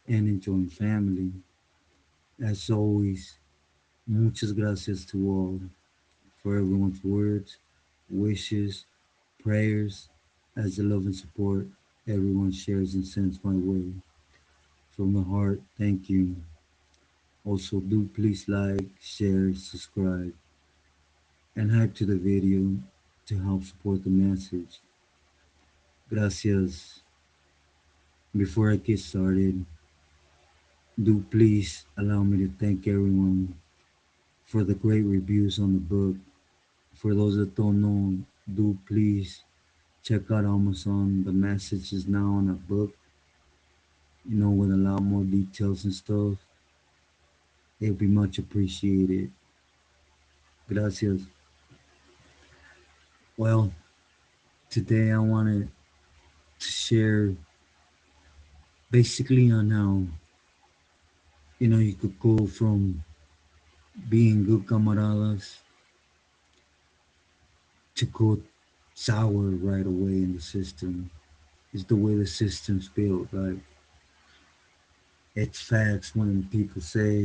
and enjoying family. As always, muchas gracias to all for everyone's words, wishes, prayers, as the love and support everyone shares and sends my way. From the heart, thank you. Also, do please like, share, subscribe, and hype to the video to help support the message. Gracias. Before I get started, do please allow me to thank everyone for the great reviews on the book. For those that don't know, do please check out Amazon. The message is now on a book, with a lot more details and stuff. It'll be much appreciated. Gracias. Well, today I wanted to share basically on how, you could go from being good camaradas to go sour right away in the system. Is the way the system's built. Like, it's facts when people say,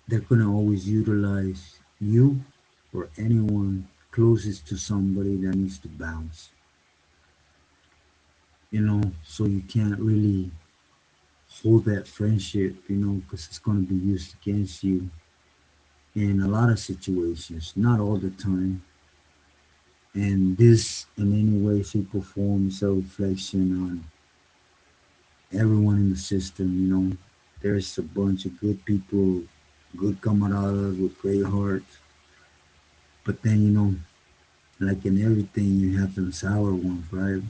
they're gonna always utilize you or anyone closest to somebody that needs to bounce. So you can't really hold that friendship, because it's gonna be used against you in a lot of situations, not all the time. And this, in any way, shape, or form, is a reflection on everyone in the system. There's a bunch of good people, good camaradas with great hearts, but then, like in everything, you have them sour ones, right?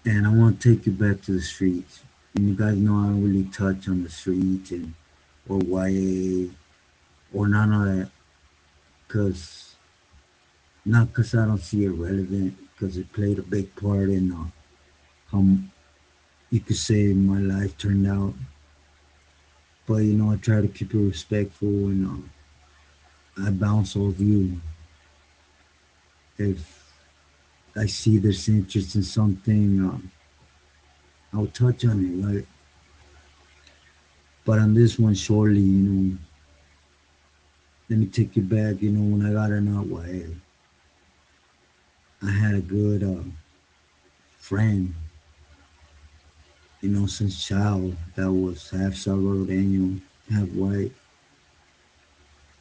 And I want to take you back to the streets. And you guys know I don't really touch on the streets and or YA or none of that, cause not cause I don't see it relevant, cause it played a big part in how you could say my life turned out. But I try to keep it respectful, and I bounce off you if I see there's interest in something. I'll touch on it, right? But on this one, surely, let me take you back. When I got in out, I had a good friend, since child that was half Salvadoreño, half white,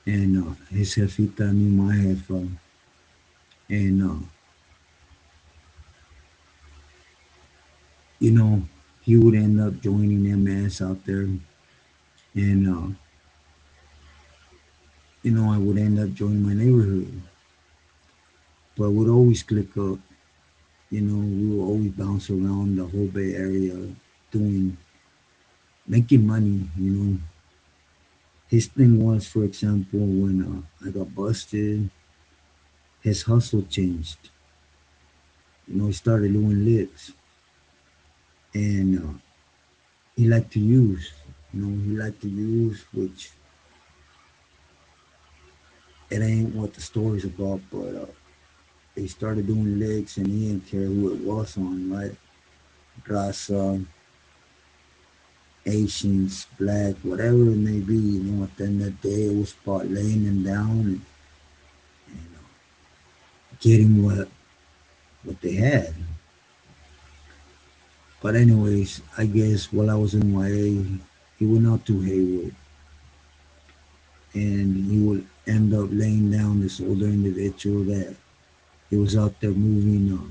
and his jefita knew my jefa, and you know, he would end up joining MS out there, and I would end up joining my neighborhood, but would always click up. We would always bounce around the whole Bay Area, doing making money. His thing was, for example, when I got busted, his hustle changed. He started doing licks, and he liked to use. He liked to use, which it ain't what the story's about, but he started doing licks, and he didn't care who it was on, right? Raza, Asians, black, whatever it may be. At the end of the day, it was about laying them down and getting what they had. But anyways, I guess while I was in YA, he went out to Hayward, and he would end up laying down this older individual that he was out there moving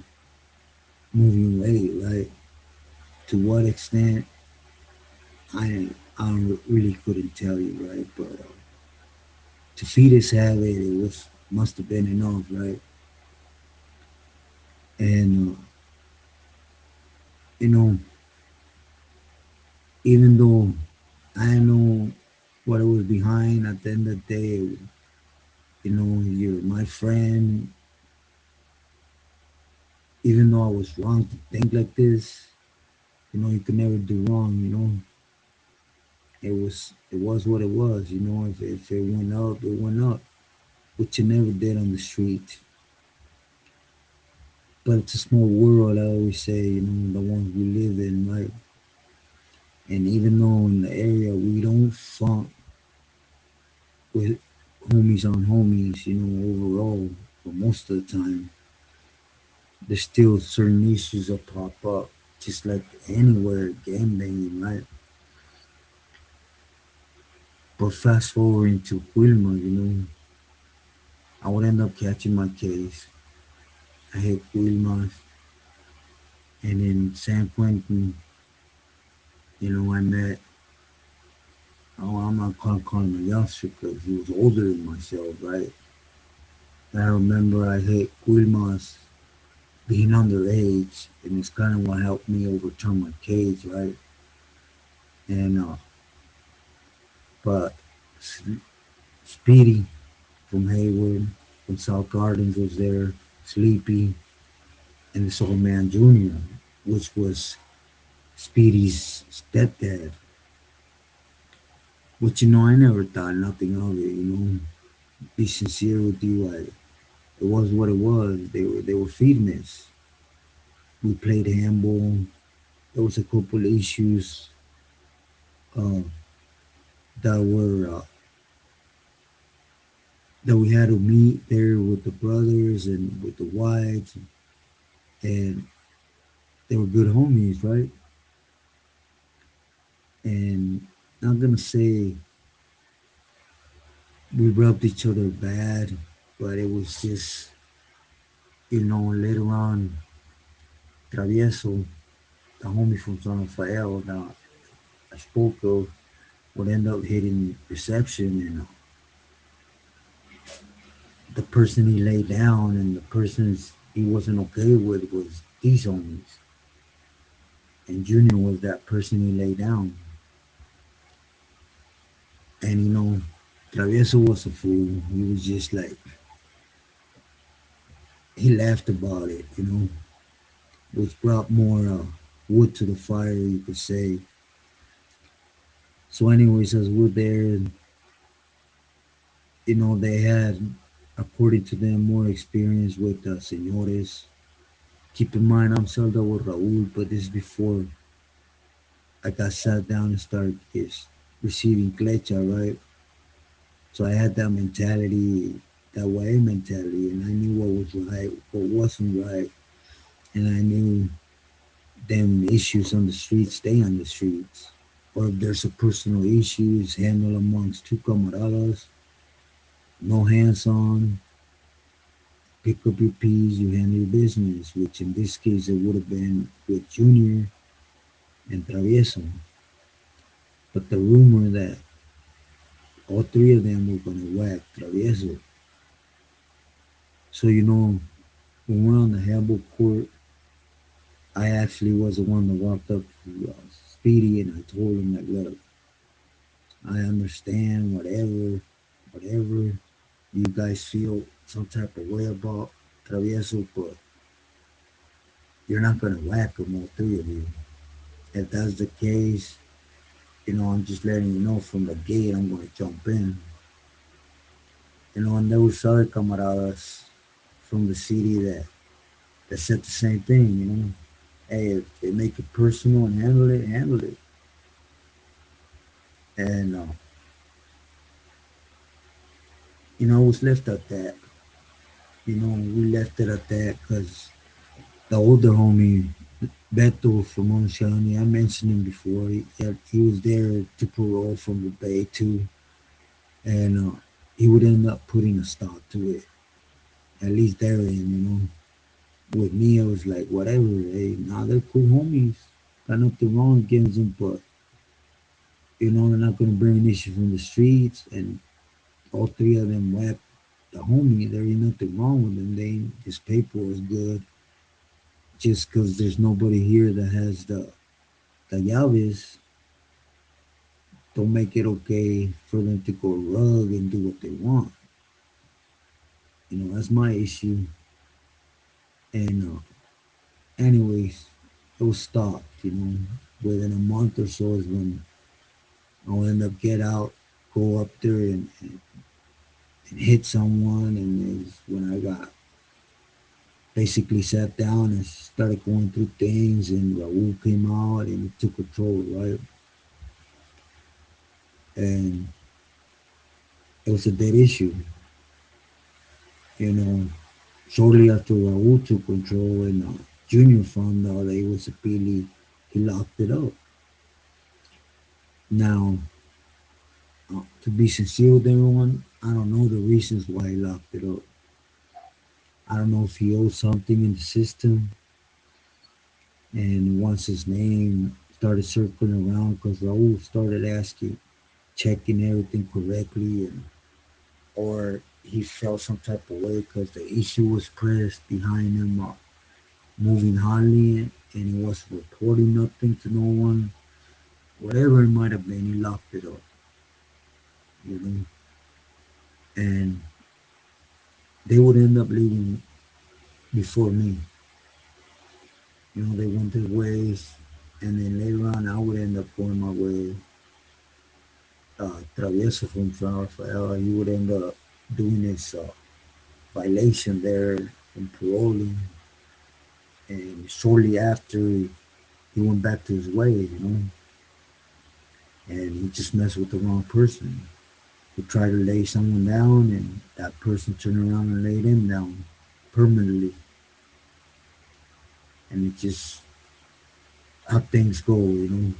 weight, right? To what extent, I really couldn't tell you, right? But to feed his habit, it was must have been enough, right? And you know, even though I know what it was behind, at the end of the day, you're my friend. Even though I was wrong to think like this, you could never do wrong. It was what it was. If it went up, it went up, which it never did on the street. But it's a small world, I always say, the ones we live in, right? And even though in the area we don't funk with homies on homies, overall, but most of the time, there's still certain issues that pop up, just like anywhere, game banging, right? But fast forwarding to Wilma, I would end up catching my case. I hit Wilma, and in San Quentin, I met, oh, I'm not calling him a youngster because he was older than myself, right? And I remember I hit Wilma's being underage, and it's kind of what helped me overturn my case, right? And but Speedy from Hayward, from South Gardens was there, Sleepy, and this old man Junior, which was Speedy's stepdad. Which I never thought nothing of it. Be sincere with you, it was what it was. They were feeding us. We played handball. There was a couple of issues uh, that were that we had to meet there with the brothers and with the wives, and they were good homies, right? And I'm gonna say we rubbed each other bad, but it was just later on, Travieso, the homie from San Rafael that I spoke of, would end up hitting reception, and the person he laid down and the persons he wasn't okay with was these homies, and Junior was that person he laid down. And Travieso was a fool. He was just like, he laughed about it, which brought more wood to the fire, you could say. So, anyways, as we're there, they had, according to them, more experience with senores. Keep in mind, I'm Salda with Raul, but this is before I got sat down and started receiving clecha, right? So I had that mentality, that way mentality, and I knew what was right, what wasn't right, and I knew them issues on the streets stay on the streets. Or if there's a personal issues, handle amongst two camaradas, no hands on, pick up your peas, you handle your business, which in this case it would have been with Junior and Travieso. But the rumor that all three of them were gonna whack Travieso. So when we're on the handball court, I actually was the one that walked up to Speedy and I told him that, look, I understand whatever you guys feel some type of way about Travieso, but you're not gonna whack them, all three of you. If that's the case, I'm just letting you know from the gate I'm gonna jump in. And there was other camaradas from the city that said the same thing. Hey, if they make it personal and handle it. And it was left at that. We left it at that because the older homie Beto from Onshani, I mentioned him before. He was there to parole from the Bay too, and he would end up putting a stop to it. At least therein. With me, it was like whatever. Hey, nah, they're cool homies. Got nothing wrong against them, but they're not gonna bring an issue from the streets, and all three of them whacked the homie. There ain't nothing wrong with them. They ain't, his paper was good. Just because there's nobody here that has the llaves, don't make it okay for them to go rug and do what they want. That's my issue. And anyways, it was stopped. Within a month or so is when I'll end up get out, go up there and hit someone, and is when I got basically sat down and started going through things, and Raul came out and he took control, right? And it was a dead issue, you know. Shortly after Raul took control and Junior found out that it was a Billy, he locked it up. Now, to be sincere with everyone, I don't know the reasons why he locked it up. I don't know if he owed something in the system, and once his name started circling around, because Raul started asking, checking everything correctly, and or he felt some type of way because the issue was pressed behind him, moving hardly, and he wasn't reporting nothing to no one. Whatever it might have been, he locked it up, you know. And they would end up leaving before me. You know, they went their ways, and then later on, I would end up going my way. Travieso from San Rafael, he would end up doing his violation there and paroling. And shortly after, he went back to his ways, you know, and he just messed with the wrong person. He tried to lay someone down, and that person turned around and laid him down permanently. And it's just how things go, you know.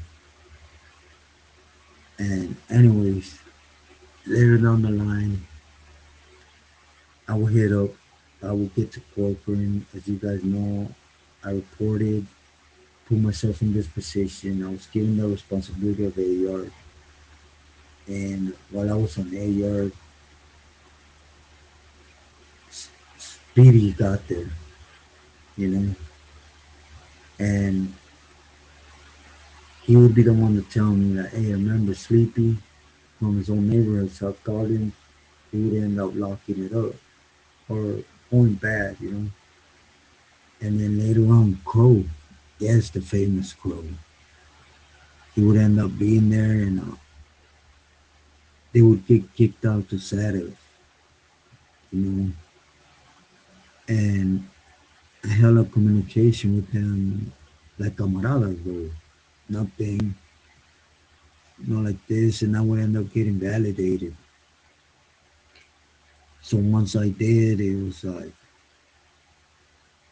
And anyways, later down the line, I will hit up, I will get to Corcoran. As you guys know, I reported, put myself in this position. I was given the responsibility of AR. And while I was on AR, Speedy got there, you know, and he would be the one to tell me that, hey, I remember Sleepy from his own neighborhood, South Garden. He would end up locking it up or going bad, you know. And then later on, Crow, yes, the famous Crow, he would end up being there, and they would get kicked out to Saturday, you know. And I held up communication with them like camaradas, though. Nothing, like this, and I would end up getting validated. So once I did, it was like,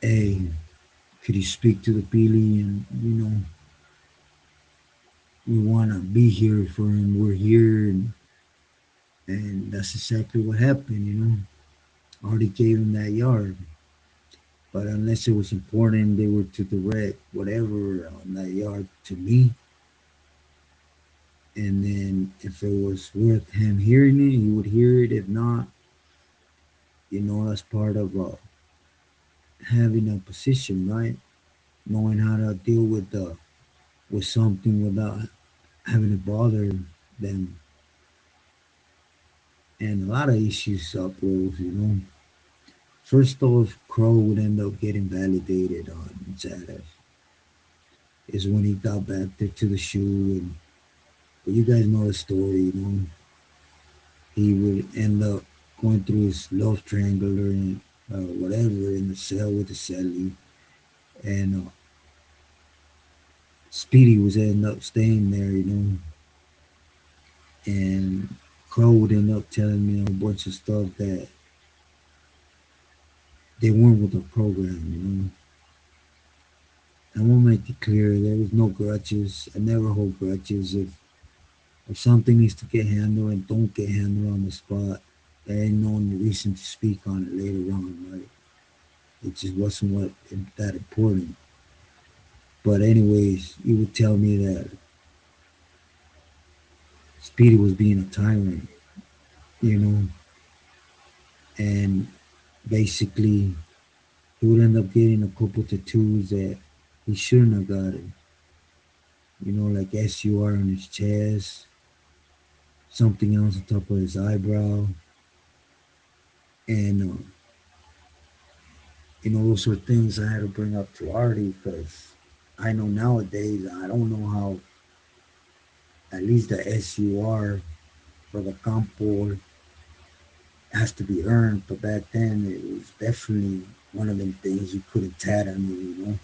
hey, could you speak to the Billy? And, we want to be here for him. We're here. And that's exactly what happened, you know. Artie gave him that yard. But unless it was important, they were to direct whatever on that yard to me. And then if it was worth him hearing it, he would hear it. If not, that's part of having a position, right? Knowing how to deal with something without having to bother them. And a lot of issues uprose, you know. First off, Crow would end up getting validated on Saturday. Is when he got back there to the shoe, and but you guys know the story, you know. He would end up going through his love triangle and whatever in the cell with the celly, and Speedy was end up staying there, you know, and Crow would end up telling me a bunch of stuff that they weren't with the program, you know. I want to make it clear there was no grudges. I never hold grudges. If something needs to get handled and don't get handled on the spot, there ain't no reason to speak on it later on, right? It just wasn't that important. But anyways, he would tell me that Speedy was being a tyrant, you know, and basically he would end up getting a couple tattoos that he shouldn't have gotten. Like SUR on his chest, something else on top of his eyebrow, and those are things I had to bring up to Artie because I know nowadays I don't know how at least the SUR for the campo has to be earned, but back then it was definitely one of them things you put a tat on you,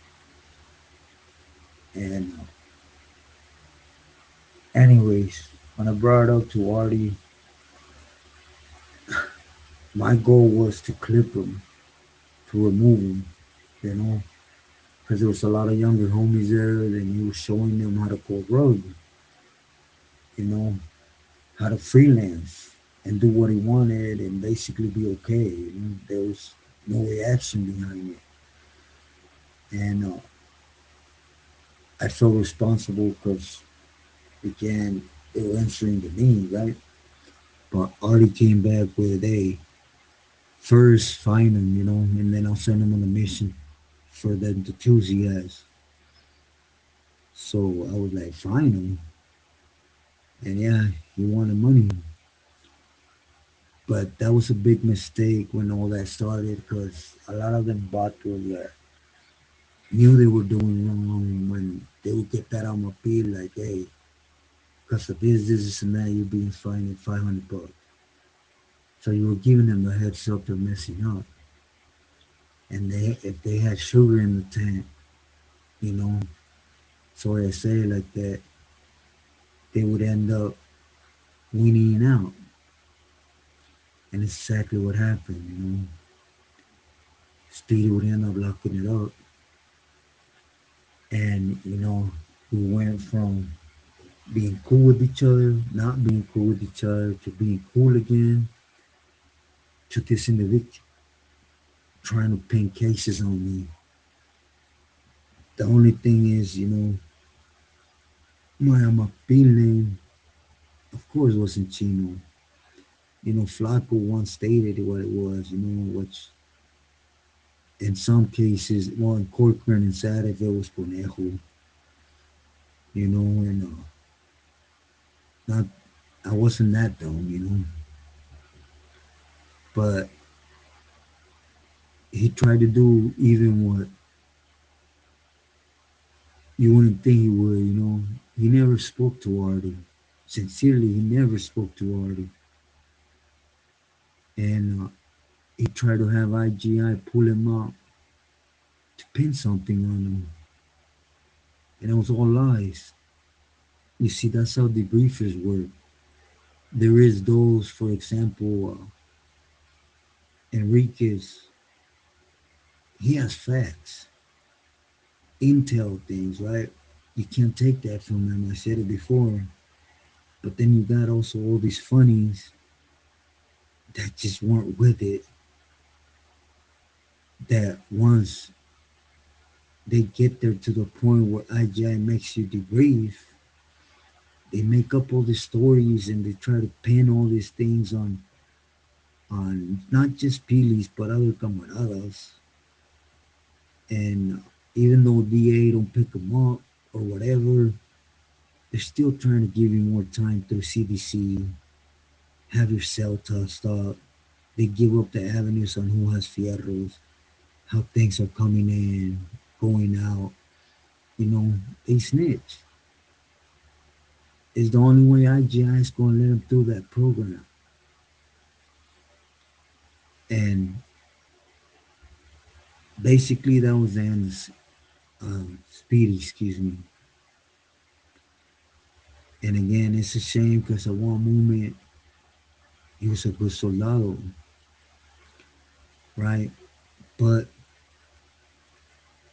And anyways, when I brought it up to Artie, my goal was to clip him, to remove him, you know, because there was a lot of younger homies there, and he was showing them how to go rogue, you know, how to freelance and do what he wanted and basically be okay. There was no reaction behind it, and I felt responsible because again they were answering to me, right? But Artie came back with a first find him, and then I'll send him on a mission for them to choose you guys. So I was like, find him, and yeah, he wanted money. But that was a big mistake when all that started because a lot of them bought to that knew they were doing wrong when they would get that on my bill like, hey, because of this, and that, you're being fined $500. So you were giving them the heads up they're messing up. And if they had sugar in the tank, you know, sorry I say it like that, they would end up weaning out. And it's exactly what happened. Speedy would end up locking it up. And, we went from being cool with each other, not being cool with each other, to being cool again, to this individual trying to pin cases on me. The only thing is, my bill name, of course, wasn't Chino. Flaco once stated what it was, which in some cases, well, in Corcoran and Santa Fe was Conejo, and not, I wasn't that dumb, but he tried to do even what you wouldn't think he would. He never spoke to Artie. Sincerely, he never spoke to Artie. And he tried to have IGI pull him out to pin something on him. And it was all lies. You see, that's how debriefers work. There is those, for example, Enriquez, he has facts, intel things, right? You can't take that from him. I said it before. But then you got also all these funnies that just weren't with it. That once they get there to the point where IGI makes you debrief, they make up all these stories and they try to pin all these things on not just Pilis but other camaradas. And even though DA don't pick them up or whatever, they're still trying to give you more time through CDC, have your cell tossed up. They give up the avenues on who has fierros, how things are coming in, going out. They snitch. It's the only way IGI is going to let them through that program. And basically, that was the end of Speedy, excuse me. And again, it's a shame because at one moment, he was a good soldado, right? But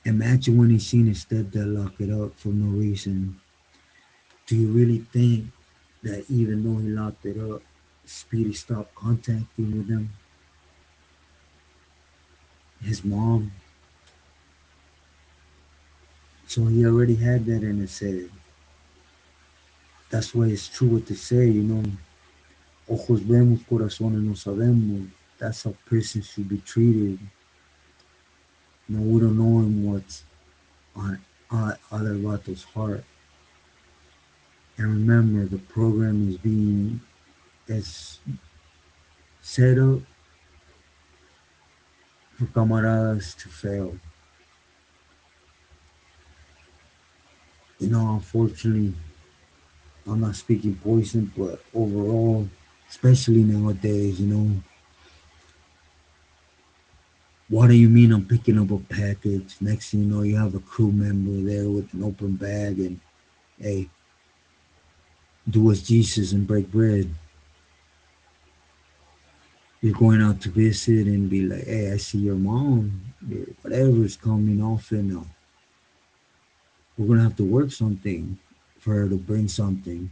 imagine when he seen his stepdad lock it up for no reason. Do you really think that even though he locked it up, Speedy stopped contacting with him? His mom. So he already had that in his head. That's why it's true what they say. Ojos vemos, corazones no sabemos. That's how prisons should be treated. We don't know what's on other vato's heart. And remember, the program is set up for camaradas to fail. Unfortunately, I'm not speaking poison, but overall, especially nowadays, What do you mean I'm picking up a package? Next thing you know, you have a crew member there with an open bag and, hey, do as Jesus and break bread. You're going out to visit and be like, hey, I see your mom. Whatever is coming off, and we're going to have to work something for her to bring something.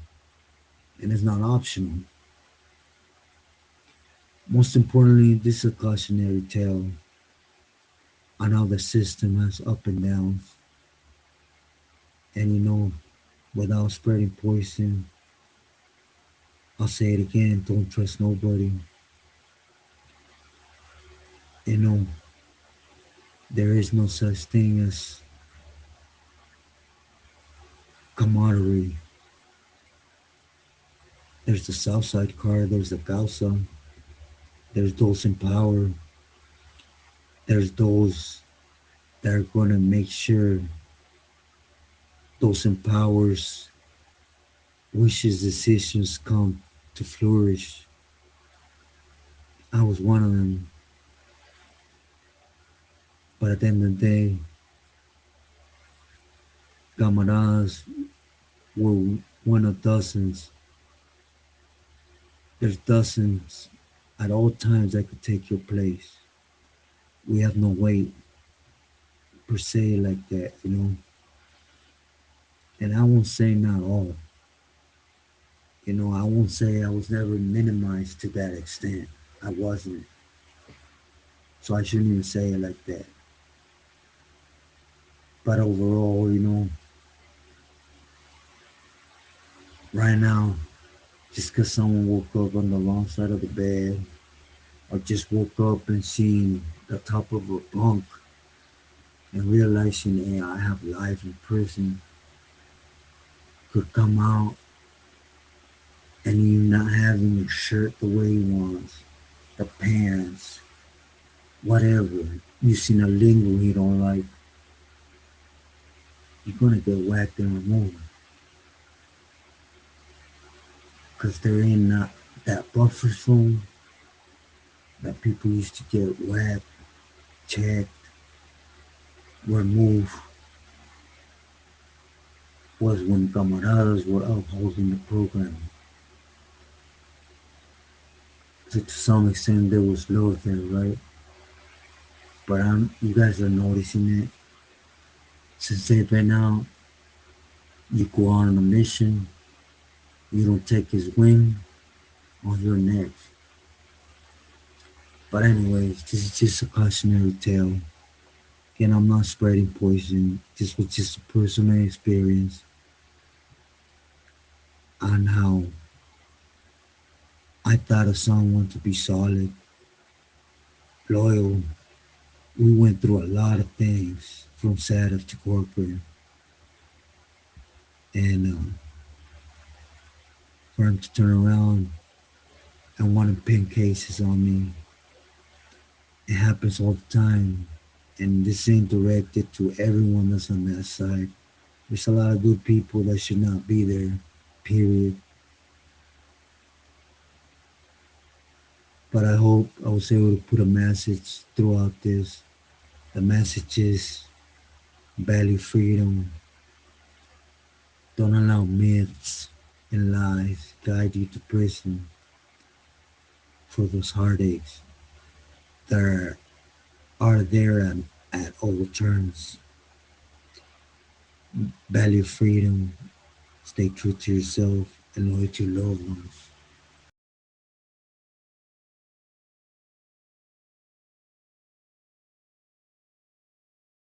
And it's not optional. Most importantly, this is a cautionary tale on how the system has up and downs. And without spreading poison, I'll say it again, don't trust nobody. You know, there is no such thing as camaraderie. There's the Southside card, there's the Causa, there's those in power, there's those that are going to make sure those in powers wishes decisions come to flourish. I was one of them, but at the end of the day, camaradas were one of dozens. There's dozens at all times that could take your place. We have no weight per se like that. And I won't say not all. I won't say I was never minimized to that extent. I wasn't. So I shouldn't even say it like that. But overall, right now, just because someone woke up on the wrong side of the bed, or just woke up and seen the top of a bunk and realizing, hey, I have life in prison, could come out and you not having your shirt the way you want, the pants, whatever. You seen a lingo you don't like, you're gonna get whacked and removed. Because they're in that buffer zone that people used to get whacked, checked, removed, was when camaradas were upholding the program. So to some extent there was love there, right? But you guys are noticing it. Since they've been out, you go on a mission, you don't take his wing, or you're next. But anyways, this is just a cautionary tale. Again, I'm not spreading poison. This was just a personal experience on how I thought of someone to be solid, loyal. We went through a lot of things from Saturday to Corcoran. And for him to turn around and want to pin cases on me, it happens all the time. And this ain't directed to everyone that's on that side. There's a lot of good people that should not be there, period. But I hope I was able to put a message throughout this. The message is value freedom. Don't allow myths and lies guide you to prison for those heartaches that are there at all turns. Value freedom. Stay true to yourself and loyal to your loved ones.